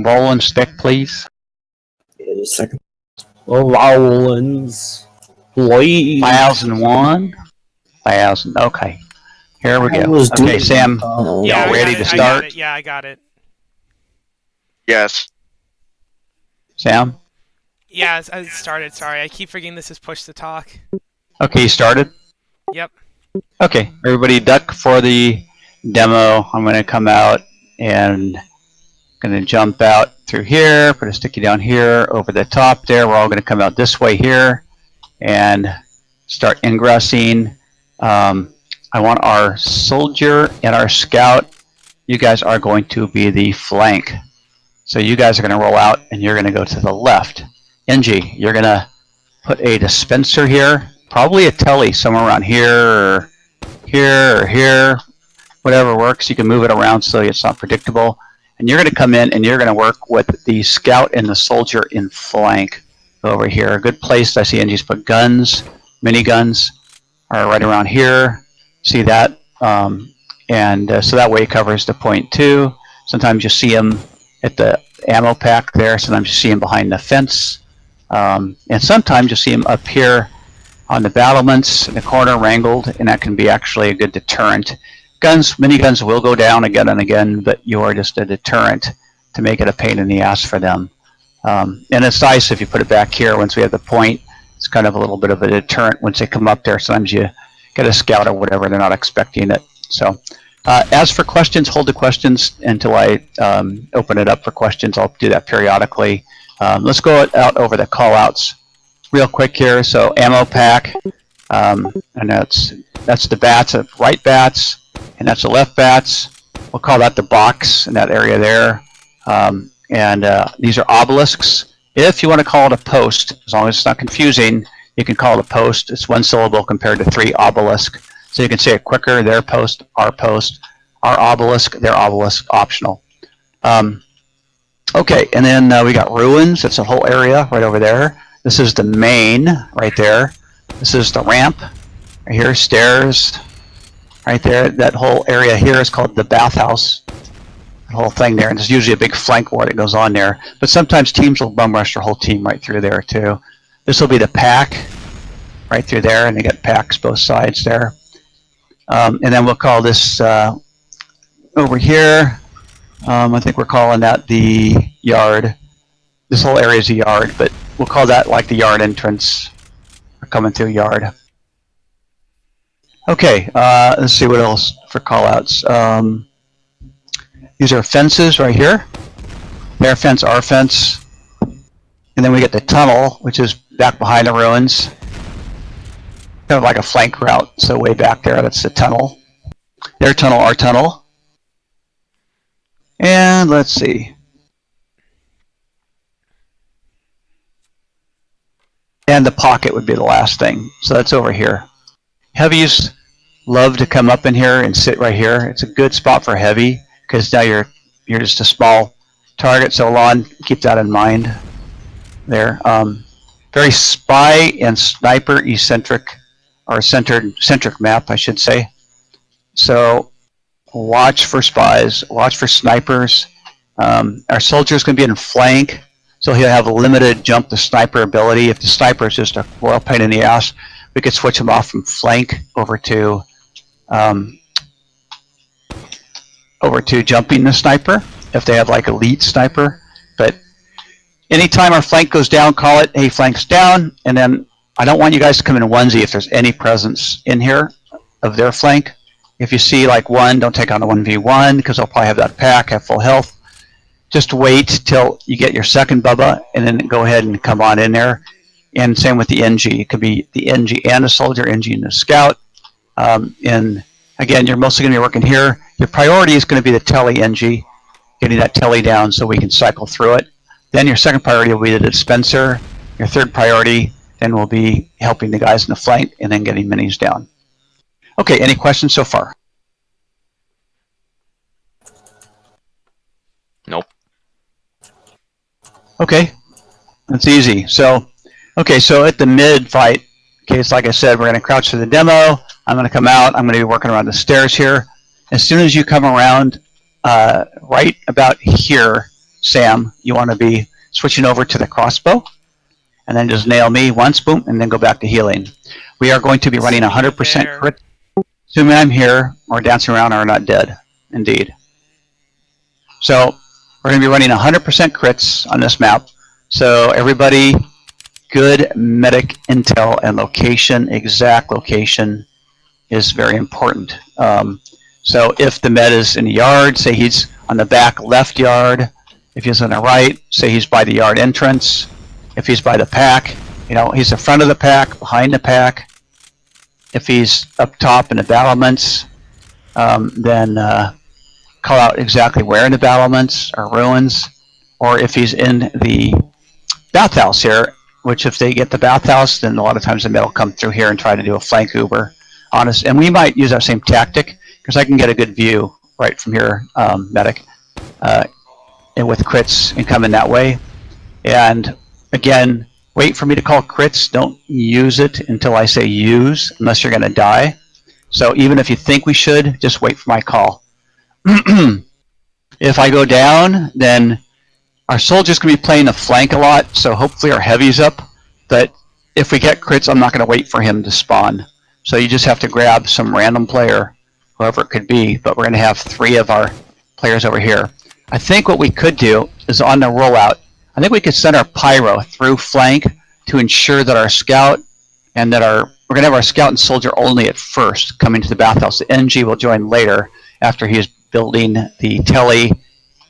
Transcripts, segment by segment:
Roland stick, please. Yeah, just a second. Rollins. 1001. 1000. Okay. Here we go. Okay, Sam. Yeah, Y'all ready to start? Yeah, I got it. Yes. Sam? Yeah, I started. Sorry, I keep forgetting this is push to talk. Okay, you started? Yep. Okay, everybody duck for the demo. I'm going to come out and going to jump out through here, put a sticky down here, over the top there. We're all going to come out this way here and start ingressing. I want our soldier and our scout. You guys are going to be the flank. So you guys are going to roll out and you're going to go to the left. NG, you're going to put a dispenser here, probably a telly somewhere around here or here, whatever works. You can move it around so it's not predictable. And you're going to come in and you're going to work with the scout and the soldier in flank over here. A good place, I see NG's put guns, miniguns are right around here. See that? So that way it covers the point too. Sometimes you see them at the ammo pack there. Sometimes you see them behind the fence. And sometimes you see them up here on the battlements in the corner wrangled, and that can be actually a good deterrent. Miniguns will go down again and again, but you are just a deterrent to make it a pain in the ass for them. And it's nice if you put it back here once we have the point. It's kind of a little bit of a deterrent once they come up there. Sometimes you get a scout or whatever, they're not expecting it. So as for questions, hold the questions until I open it up for questions. I'll do that periodically. Let's go out over the call outs real quick here. So ammo pack, and that's the bats, right bats, and that's the left bats. We'll call that the box in that area there. These are obelisks. If you want to call it a post, as long as it's not confusing, you can call it a post. It's one syllable compared to 3 obelisk. So you can say it quicker, their post, our obelisk, their obelisk, optional. Okay, and then we got ruins. That's a whole area right over there. This is the main right there. This is the ramp right here, stairs right there. That whole area here is called the bathhouse. The whole thing there, and there's usually a big flank war that goes on there. But sometimes teams will bum rush their whole team right through there too. This will be the pack right through there, and they got packs both sides there. And then we'll call this over here. I think we're calling that the yard. This whole area is a yard, but we'll call that like the yard entrance. We're coming through yard. Okay, let's see what else for callouts. These are fences right here. Their fence, our fence. And then we get the tunnel, which is back behind the ruins. Kind of like a flank route, so way back there, that's the tunnel. Their tunnel, our tunnel. And let's see. And the pocket would be the last thing. So that's over here. Heavies love to come up in here and sit right here. It's a good spot for heavy because now you're just a small target. So Lon, keep that in mind there. Very spy and sniper eccentric, or centric map, I should say. So watch for spies, watch for snipers. Our soldier is going to be in flank, so he'll have a limited jump to sniper ability. If the sniper is just a royal pain in the ass, we could switch him off from flank over to jumping the sniper if they have like elite sniper. But anytime our flank goes down, call it, hey, flank's down, and then I don't want you guys to come in a onesie if there's any presence in here of their flank. If you see like one, don't take on the 1v1 because they'll probably have that pack, have full health. Just wait till you get your second Bubba and then go ahead and come on in there. And same with the NG. It could be the NG and a soldier, NG and a scout. And again, you're mostly going to be working here. Your priority is going to be the telly NG, getting that telly down so we can cycle through it. Then your second priority will be the dispenser. Your third priority then will be helping the guys in the flank and then getting minis down. Okay, any questions so far? Nope. Okay, that's easy. So, okay, so at the mid fight, okay, it's like I said, we're going to crouch to the demo. I'm going to come out. I'm going to be working around the stairs here. As soon as you come around right about here, Sam, you want to be switching over to the crossbow, and then just nail me once, boom, and then go back to healing. We are going to be running 100% crit. Assuming I'm here, or dancing around, or not dead. Indeed. So we're going to be running 100% crits on this map. So everybody, good medic intel and location, exact location is very important. So if the med is in the yard, say he's on the back left yard. If he's on the right, say he's by the yard entrance. If he's by the pack, he's in front of the pack, behind the pack. If he's up top in the battlements, then call out exactly where in the battlements or ruins. Or if he's in the bathhouse here, which if they get the bathhouse, then a lot of times the med will come through here and try to do a flank Uber. Honest, and we might use that same tactic because I can get a good view right from here, medic, and with crits and come in that way. And again, wait for me to call crits. Don't use it until I say use, unless you're going to die. So even if you think we should, just wait for my call. If I go down, then our soldier's going to be playing the flank a lot, so hopefully our heavy's up. But if we get crits, I'm not going to wait for him to spawn. So you just have to grab some random player, whoever it could be, but we're going to have 3 of our players over here. I think what we could do is on the rollout, I think we could send our pyro through flank to ensure that our scout and that we're going to have our scout and soldier only at first coming to the bathhouse. The NG will join later after he is building the telly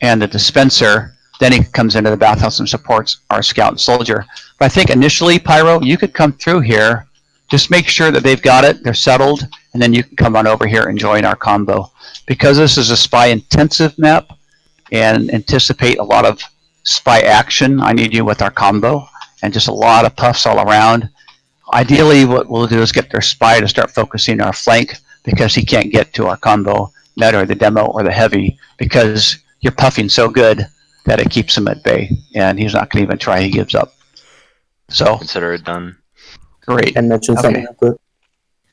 and the dispenser. Then he comes into the bathhouse and supports our scout and soldier. But I think initially, pyro, you could come through here. Just make sure that they've got it, they're settled, and then you can come on over here and join our combo. Because this is a spy-intensive map and anticipate a lot of spy action, I need you with our combo and just a lot of puffs all around. Ideally, what we'll do is get their spy to start focusing our flank because he can't get to our combo med or the demo or the heavy because you're puffing so good that it keeps him at bay, and he's not going to even try. He gives up. So consider it done. Great. And mention something real quick.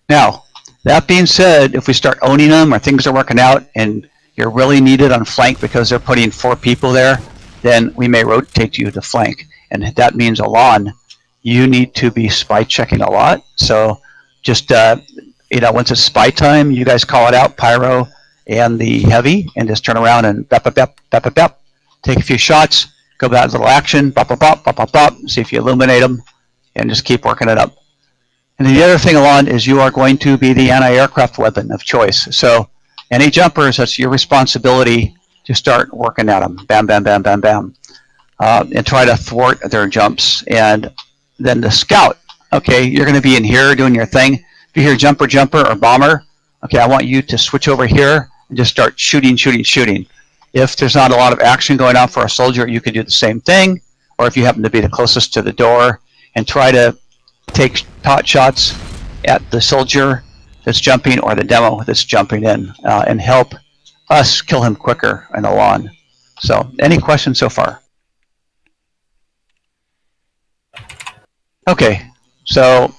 Now, that being said, if we start owning them or things are working out and you're really needed on flank because they're putting 4 people there, then we may rotate you to flank. And that means Alon, you need to be spy checking a lot. So just, once it's spy time, you guys call it out, pyro and the heavy, and just turn around and bap, bap, bap, bap, bap, bap. Take a few shots, go back to little action, bop, bop, bop, bop, bop, bop, see if you illuminate them, and just keep working it up. And the other thing, Alon, is you are going to be the anti-aircraft weapon of choice. So any jumpers, that's your responsibility to start working at them. Bam, bam, bam, bam, bam. And try to thwart their jumps. And then the scout, okay, you're going to be in here doing your thing. If you hear jumper, jumper, or bomber, okay, I want you to switch over here and just start shooting, shooting, shooting. If there's not a lot of action going on for a soldier, you could do the same thing. Or if you happen to be the closest to the door, and try to take pot shots at the soldier that's jumping or the demo that's jumping in and help us kill him quicker and Alon. So, any questions so far? Okay, so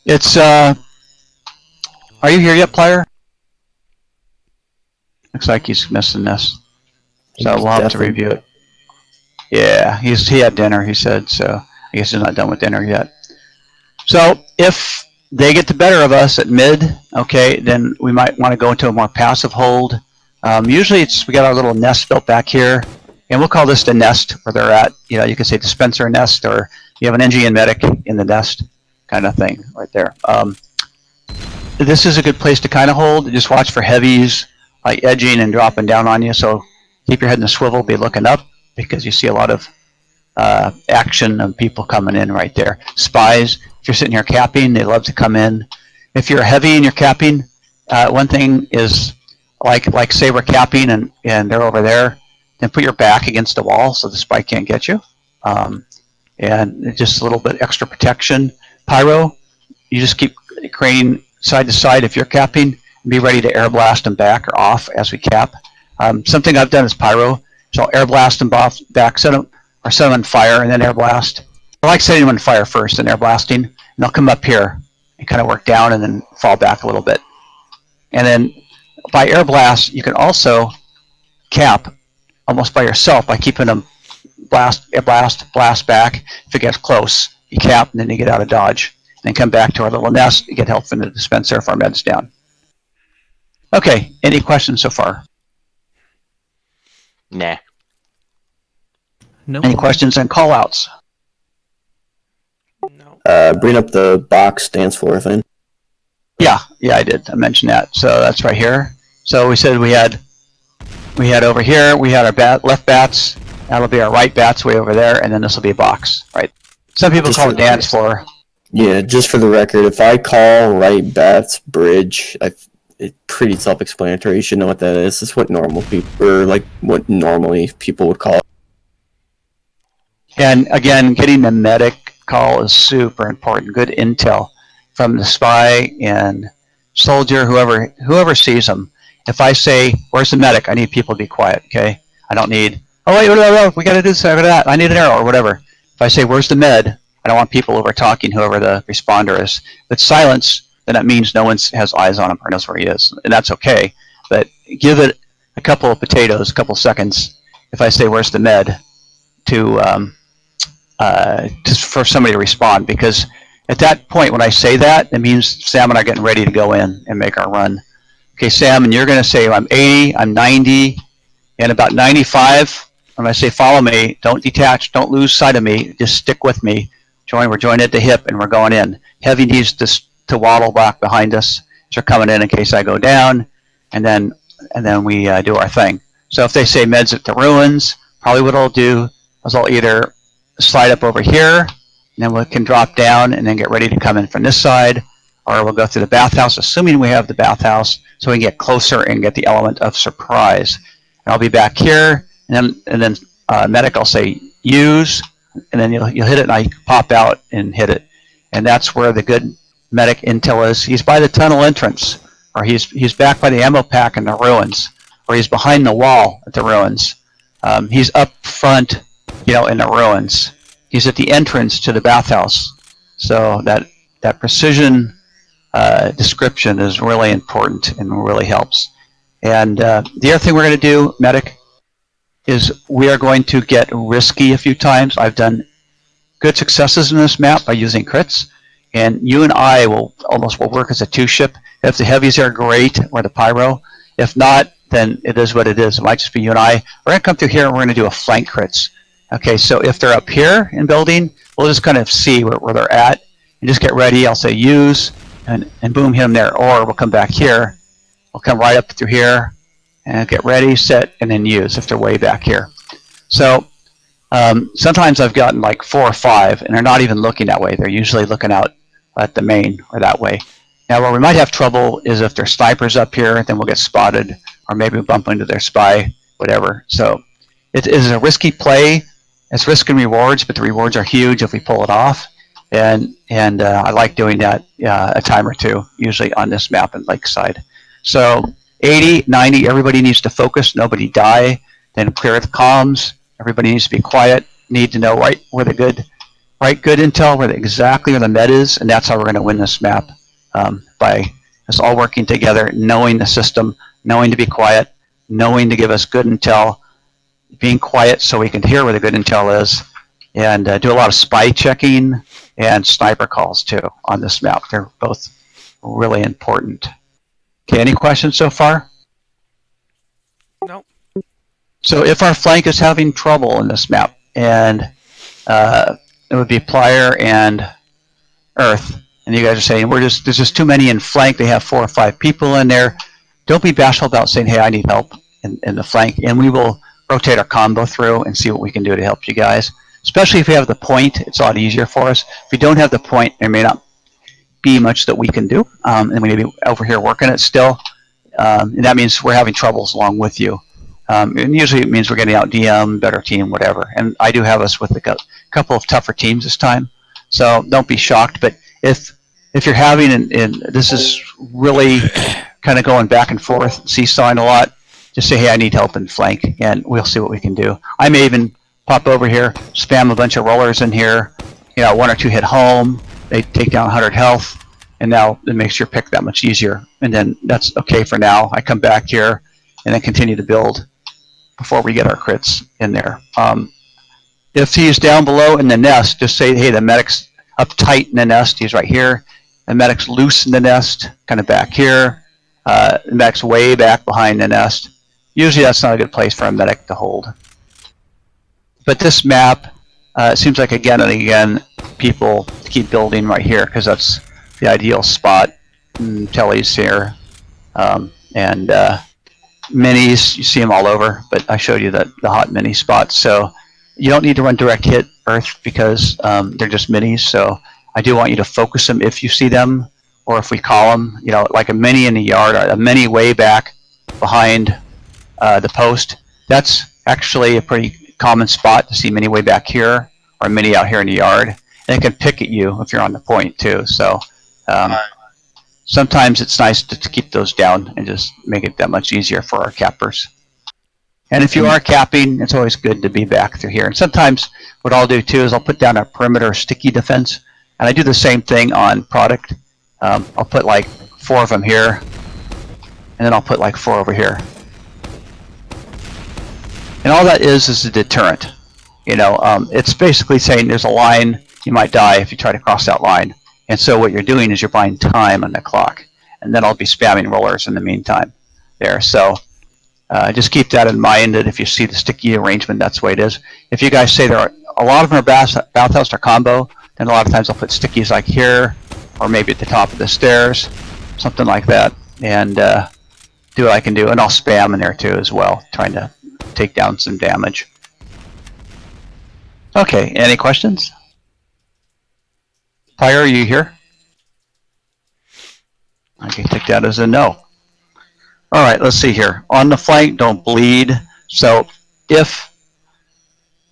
it's, are you here yet, player? Looks like he's missing this. So we'll have to review it. Yeah, he had dinner, he said, so I guess he's not done with dinner yet. So if they get the better of us at mid, okay, then we might want to go into a more passive hold. Usually we got our little nest built back here, and we'll call this the nest where they're at. You can say dispenser nest, or you have an NG and medic in the nest kind of thing right there. This is a good place to kind of hold. Just watch for heavies like edging and dropping down on you, so keep your head in a swivel, be looking up, because you see a lot of action of people coming in right there. Spies, if you're sitting here capping, they love to come in. If you're heavy and you're capping, one thing is, like say we're capping and they're over there, then put your back against the wall so the spy can't get you. And just a little bit extra protection. Pyro, you just keep craning side to side if you're capping, and be ready to air blast them back or off as we cap. Something I've done is pyro, so I'll air blast them back, set them on fire, and then air blast. I like setting them on fire first and air blasting, and they'll come up here and kind of work down and then fall back a little bit. And then by air blast, you can also cap almost by yourself by keeping them blast back. If it gets close, you cap, and then you get out of dodge. Then come back to our little nest, you get help from the dispenser if our med's down. Okay, any questions so far? Nah. No. Any questions and call outs? No. Bring up the box dance floor thing. Yeah, I did. I mentioned that. So that's right here. So we said we had over here, we had our left bats. That'll be our right bats way over there, and then this will be a box, right? Some people Just call for it dance floor. Yeah, just for the record, if I call right bats bridge, it's pretty self-explanatory. You should know what that is. It's what normal people, or like what normally people would call it. And again, getting the medic call is super important. Good intel from the spy and soldier, whoever sees them. If I say, "Where's the medic?" I need people to be quiet. Okay, I don't need. Oh wait, we got to do this, that. I need an arrow or whatever. If I say, "Where's the med?" I don't want people over talking. Whoever the responder is. If it's silence, then that means no one has eyes on him or knows where he is, and that's okay. But give it a couple of potatoes, a couple seconds. If I say, "Where's the med?" Just for somebody to respond, because at that point when I say that, it means Sam and I are getting ready to go in and make our run. Okay, Sam, and you're going to say, I'm 80, I'm 90, and about 95. When I say follow me, don't detach, don't lose sight of me, just stick with me. We're joined at the hip and we're going in. Heavy needs to waddle back behind us. So they're coming in case I go down, and then we do our thing. So if they say meds at the ruins, probably what I'll do is I'll either slide up over here, and then we can drop down and then get ready to come in from this side, or we'll go through the bathhouse, assuming we have the bathhouse, so we can get closer and get the element of surprise. And I'll be back here, and then medic, I'll say use, and then you'll hit it, and I pop out and hit it, and that's where the good medic intel is. He's by the tunnel entrance, or he's back by the ammo pack in the ruins, or he's behind the wall at the ruins. He's up front, in the ruins. He's at the entrance to the bathhouse. So that precision description is really important and really helps. And the other thing we're going to do, medic, is we are going to get risky a few times. I've done good successes in this map by using crits, and you and I will work as a two-ship. If the heavies are great, or the pyro. If not, then it is what it is. It might just be you and I. We're going to come through here and we're going to do a flank crits. Okay, so if they're up here in building, we'll just kind of see where they're at and just get ready. I'll say use, and boom, hit them there. Or we'll come back here. We'll come right up through here and get ready, set, and then use if they're way back here. So sometimes I've gotten like 4 or 5, and they're not even looking that way. They're usually looking out at the main or that way. Now, where we might have trouble is if there's snipers up here, then we'll get spotted, or maybe we'll bump into their spy, whatever. So it is a risky play. It's risk and rewards, but the rewards are huge if we pull it off. And I like doing that a time or two, usually on this map in Lakeside. So 80, 90, everybody needs to focus, nobody die, then clear the comms, everybody needs to be quiet, need to know right good intel, exactly where the med is, and that's how we're going to win this map, by us all working together, knowing the system, knowing to be quiet, knowing to give us good intel, being quiet so we can hear where the good intel is, and do a lot of spy checking and sniper calls too on this map. They're both really important. Okay, any questions so far? Nope. So if our flank is having trouble in this map, and it would be Plier and Earth, and you guys are saying there's just too many in flank, they have 4 or 5 people in there, don't be bashful about saying, hey, I need help in the flank, and we will rotate our combo through and see what we can do to help you guys. Especially if we have the point, it's a lot easier for us. If we don't have the point, there may not be much that we can do, and we may be over here working it still, and that means we're having troubles along with you. And usually it means we're getting out DM, better team, whatever. And I do have us with a couple of tougher teams this time, so don't be shocked. But if you're having, and this is really kind of going back and forth, seesawing a lot, just say, hey, I need help in flank, and we'll see what we can do. I may even pop over here, spam a bunch of rollers in here, 1 or 2 hit home, they take down 100 health, and now it makes your pick that much easier. And then that's okay for now. I come back here and then continue to build. before we get our crits in there. If he's down below in the nest, just say, hey, the medic's up tight in the nest. He's right here. The medic's loose in the nest, kind of back here. The medic's way back behind the nest. Usually that's not a good place for a medic to hold. But this map, it seems like again and again, people keep building right here because that's the ideal spot. Telly's here. And minis, you see them all over, but I showed you the hot mini spots. So you don't need to run direct hit earth because they're just minis. So I do want you to focus them if you see them, or if we call them, you know, like a mini in the yard, or a mini way back behind the post. That's actually a pretty common spot to see mini way back here, or a mini out here in the yard. And it can pick at you if you're on the point too. So sometimes it's nice to keep those down and just make it that much easier for our cappers. And if you are capping, it's always good to be back through here. And sometimes what I'll do too is I'll put down a perimeter sticky defense. And I do the same thing on product. I'll put like 4 of them here. And then I'll put like 4 over here. And all that is a deterrent. You know, it's basically saying there's a line, you might die if you try to cross that line. And so what you're doing is you're buying time on the clock. And then I'll be spamming rollers in the meantime there. So just keep that in mind, that if you see the sticky arrangement, that's the way it is. If you guys say there are a lot of them are bathhouse or combo, then a lot of times I'll put stickies like here, or maybe at the top of the stairs, something like that, and do what I can do. And I'll spam in there too as well, trying to take down some damage. Okay, any questions? Pyre, are you here? I can take that as a no. All right, let's see here. On the flank, don't bleed. So if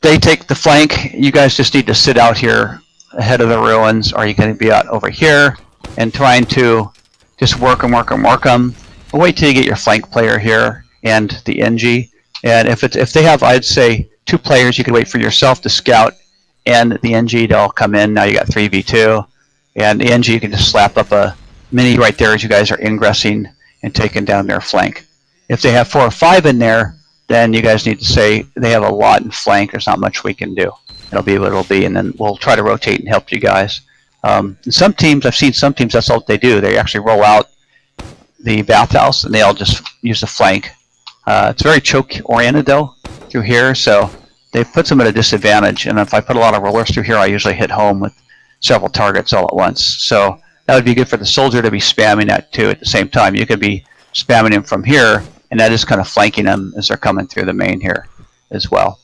they take the flank, you guys just need to sit out here ahead of the ruins, or you're going to be out over here and trying to just work them. Wait till you get your flank player here and the NG. And if they have, I'd say, 2 players, you could wait for yourself to scout and the NG to all come in. Now you got 3v2. And the NG, you can just slap up a mini right there as you guys are ingressing and taking down their flank. If they have 4 or 5 in there, then you guys need to say they have a lot in flank. There's not much we can do. It'll be what it'll be, and then we'll try to rotate and help you guys. Some teams, I've seen some teams, that's all they do. They actually roll out the bathhouse, and they all just use the flank. It's very choke-oriented, though, through here, so they put them at a disadvantage. And if I put a lot of rollers through here, I usually hit home with several targets all at once. So that would be good for the soldier to be spamming that too at the same time. You could be spamming him from here, and that is kind of flanking them as they're coming through the main here as well.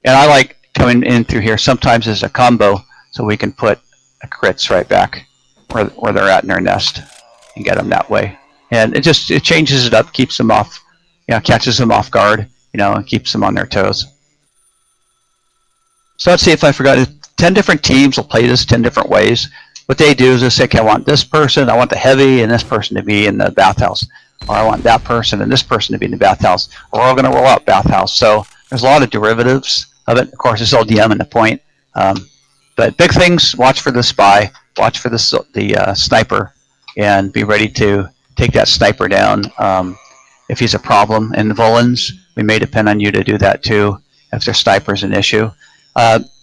And I like coming in through here sometimes as a combo, so we can put a crits right back where they're at in their nest and get them that way. And it changes it up, keeps them off, you know, catches them off guard, you know, and keeps them on their toes. So let's see if I forgot it. 10 different teams will play this 10 different ways. What they do is they say, okay, I want this person, I want the heavy, and this person to be in the bathhouse. Or I want that person and this person to be in the bathhouse. Or we're all going to roll out bathhouse. So there's a lot of derivatives of it. Of course, it's all DM in the point. But big things, watch for the spy, watch for the sniper, and be ready to take that sniper down if he's a problem. And the Volans, we may depend on you to do that too if their sniper's an issue.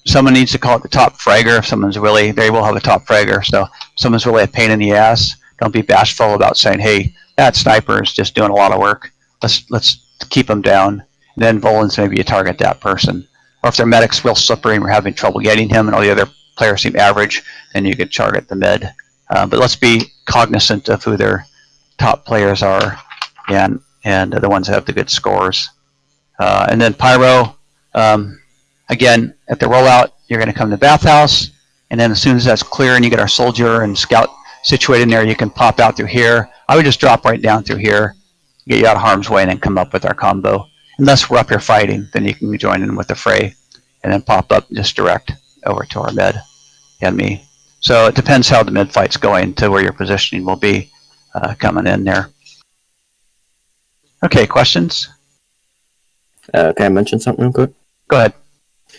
Someone needs to call it the top fragger if someone's really, they will have a top fragger. So if someone's really a pain in the ass, don't be bashful about saying, hey, that sniper is just doing a lot of work. Let's keep them down. And then Volans, maybe you target that person. Or if their medic's real slippery and we're having trouble getting him and all the other players seem average, then you could target the med. But let's be cognizant of who their top players are and the ones that have the good scores. And then Pyro, again, at the rollout, you're going to come to the bathhouse, and then as soon as that's clear and you get our soldier and scout situated in there, you can pop out through here. I would just drop right down through here, get you out of harm's way, and then come up with our combo. Unless we're up here fighting, then you can join in with the fray, and then pop up just direct over to our med and me. So it depends how the mid fight's going to where your positioning will be coming in there. Okay, questions? Can I mention something real quick? Go ahead.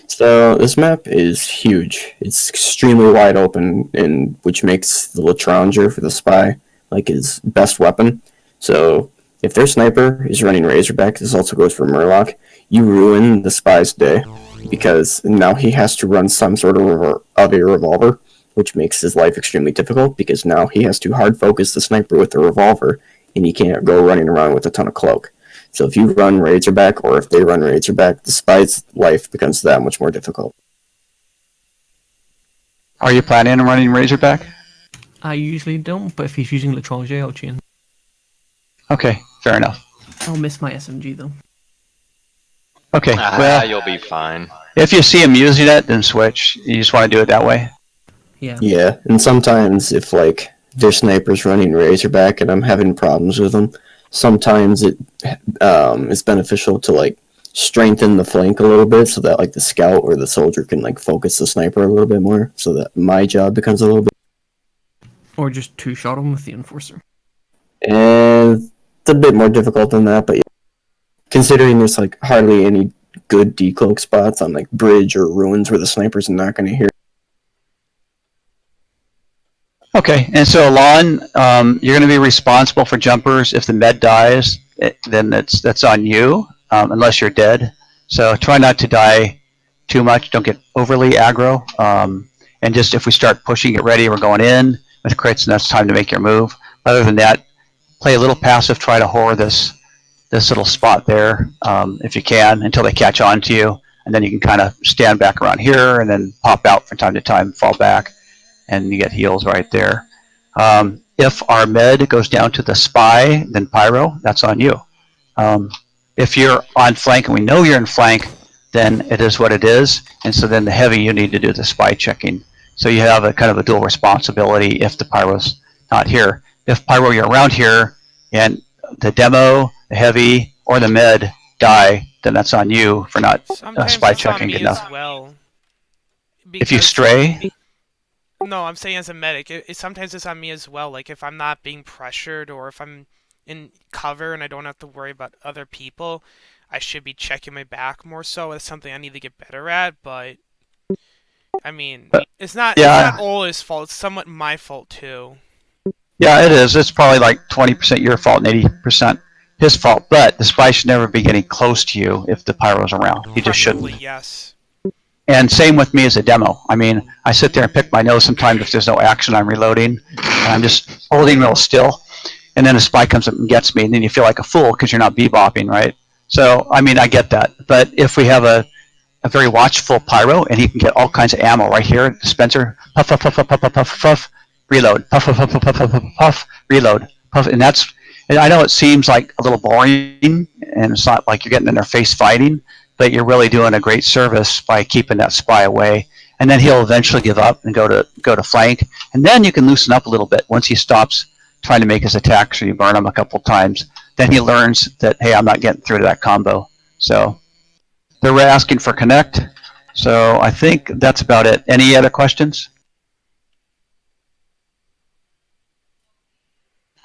So this map is huge. It's extremely wide open, and which makes the Latrenger for the spy like his best weapon. So If their sniper is running Razorback, this also goes for Murloc, you ruin the spy's day, because now he has to run some sort of a revolver, which makes his life extremely difficult, because now he has to hard focus the sniper with the revolver, and he can't go running around with a ton of cloak. So if you run Razorback, or if they run Razorback, the spy's life becomes that much more difficult. Are you planning on running Razorback? I usually don't, but if he's using L'Étranger, I'll change. Okay, fair enough. I'll miss my SMG though. Okay, well, You'll be fine. if you see him using it, then switch. You just want to do it that way. Yeah. Yeah, and sometimes if like their sniper's running Razorback and I'm having problems with them, sometimes it is beneficial to like strengthen the flank a little bit so that like the scout or the soldier can like focus the sniper a little bit more, so that my job becomes a little bit. Or just two-shot him with the Enforcer. And it's a bit more difficult than that, but yeah. Considering there's like hardly any good decloak spots on like bridge or ruins where the sniper's not going to hear. Okay, and so Lon, you're going to be responsible for jumpers. If the med dies, then that's on you, unless you're dead. So try not to die too much. Don't get overly aggro. And just if we start pushing, get ready. We're going in with crits, and that's time to make your move. Other than that, play a little passive. Try to whore this little spot there, if you can, until they catch on to you, and then you can kind of stand back around here and then pop out from time to time, fall back, and you get heals right there. If our med goes down to the spy, then pyro, that's on you. If you're on flank and we know you're in flank, then it is what it is, and so then the heavy, you need to do the spy checking. So you have a kind of a dual responsibility if the pyro's not here. If pyro, you're around here, and the demo, the heavy, or the med die, then that's on you for not Sometimes spy it's on checking me enough. as well. If you Because- stray, No, I'm saying as a medic, sometimes it's on me as well. Like if I'm not being pressured or if I'm in cover and I don't have to worry about other people, I should be checking my back more so. It's something I need to get better at, but I mean, it's not all his fault. It's somewhat my fault too. yeah, it is. It's probably like 20% your fault and 80% his fault. But the spy should never be getting close to you if the pyro's around. He just Probably, shouldn't. yes. And same with me as a demo. I mean, I sit there and pick my nose sometimes if there's no action, I'm reloading, and I'm just holding real still. And then a spy comes up and gets me, and then you feel like a fool because you're not bebopping, right? So, I mean, I get that. But if we have a very watchful pyro, and he can get all kinds of ammo right here, dispenser, puff, puff, puff, puff, puff, puff, puff, puff, reload, puff, puff, puff, puff, puff, puff, puff, puff, reload, puff, and that's. And I know it seems like a little boring, and it's not like you're getting in their face fighting, but you're really doing a great service by keeping that spy away. And then he'll eventually give up and go to flank, and then you can loosen up a little bit once he stops trying to make his attack. So you burn him a couple times. Then he learns that, hey, I'm not getting through to that combo. So they're asking for connect. So I think that's about it. Any other questions?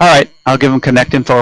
All right, I'll give them connect info